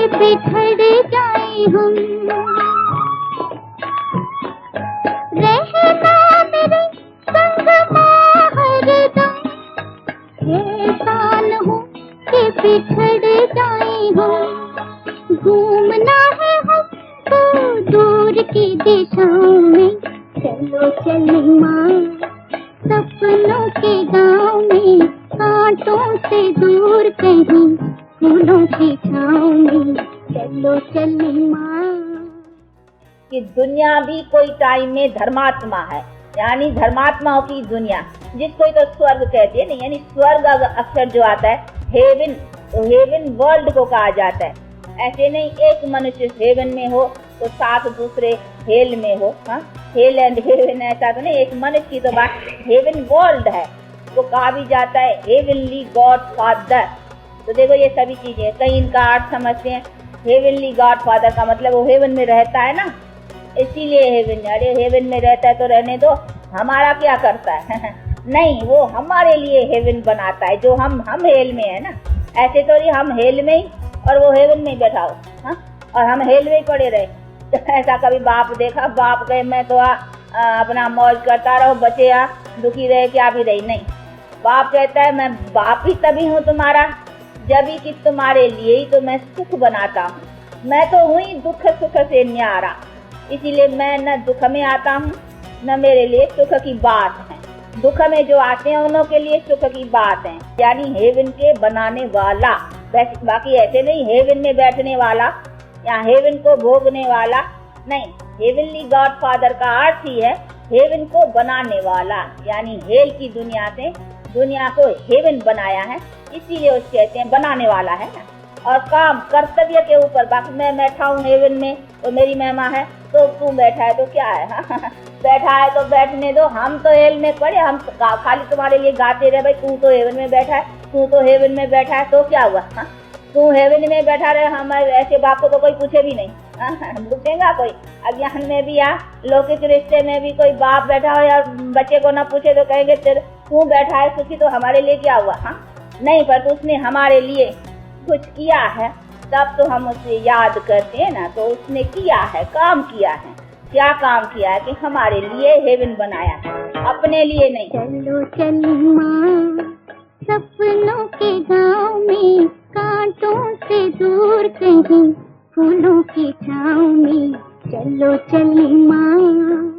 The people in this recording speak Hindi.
बिछड़ जाए हम। रहना मेरे संग हरदम, ऐसा न हो कि बिछड़ जाए हम। घूमना है हमको दूर की दिशाओं में, चलो चले माँ सपनों के गाँव में। कांटों से दूर कहीं फूलों की छाँव में, चलो चले माँ। कि दुनिया भी कोई टाइम में धर्मात्मा है, यानी धर्मात्माओं की दुनिया, जिसको तो स्वर्ग कहते हैं। नहीं, यानी स्वर्ग अक्षर जो आता है हेवन, तो हेवन वर्ल्ड को कहा जाता है। ऐसे नहीं एक मनुष्य हेवन में हो तो साथ दूसरे हेल में हो। हाँ, हेल एंड हेवन ऐसा तो नहीं, एक मनुष्य की तो बात हेवन वर्ल्ड है। तो कहा भी जाता है हेवनली गॉड फादर। तो देखो ये सभी चीजें कहीं इनका अर्थ समझते हैं। हेवनली गॉड फादर का मतलब वो हेवन में रहता है ना, इसीलिए हेवन। अरे हेवन में रहता है तो रहने दो, हमारा क्या करता है नहीं, वो हमारे लिए हेवन बनाता है, जो हम हेल में है ना। ऐसे तो नहीं हम हेल में ही और वो हेवन में बैठा हो, हाँ, और हम हेल में ही पड़े रहे। तो ऐसा कभी बाप देखा, बाप कहे मैं तो अपना मौज करता रहो, बचे दुखी रहे क्या भी रही। नहीं, बाप कहता है मैं बाप ही तभी हूँ तुम्हारा जब ही कि तुम्हारे लिए ही तो मैं सुख बनाता हूँ। मैं तो हूँ ही दुख सुख से न्यारा, इसीलिए मैं न दुख में आता हूँ न मेरे लिए सुख की बात है। दुख में जो आते हैं उन्हों के लिए सुख की बात है, यानी हेवन के बनाने वाला। बाकी ऐसे नहीं हेवन में बैठने वाला या हेवन को भोगने वाला नहीं। हेवनली गॉड फादर का अर्थ ही है हेवन को बनाने वाला, यानी हेल की दुनिया से दुनिया को हेवन बनाया है, इसीलिए उसको कहते हैं बनाने वाला है ना। और काम कर्तव्य के ऊपर, बाकी मैं बैठा हूँ हेवन में तो मेरी महिमा है, तो तू बैठा है तो क्या है बैठा है तो बैठने दो, हम तो हेल में पड़े, हम खाली तुम्हारे लिए गाते रहे भाई तू तो हेवन में बैठा है, तू तो हेवन में बैठा है, तो क्या हुआ। हाँ, तू हेवन में बैठा रहे, हमारे ऐसे बाप को तो कोई पूछे भी नहीं। पूछेगा कोई? अज्ञान में भी लौकिक रिश्ते में भी कोई बाप बैठा हो या बच्चे को ना पूछे तो कहेंगे तेरे तू बैठा है सुखी, तो हमारे लिए क्या हुआ। हाँ नहीं, पर तो उसने हमारे लिए कुछ किया है तब तो हम उसे याद करते हैं ना। तो उसने किया है, काम किया है। क्या काम किया है कि हमारे लिए हेवन बनाया है, अपने लिए नहीं। चलो चलो माँ सपनों के गाँव में, कांटों से दूर कहीं फूलों की छाँव में, चलो चलो माँ।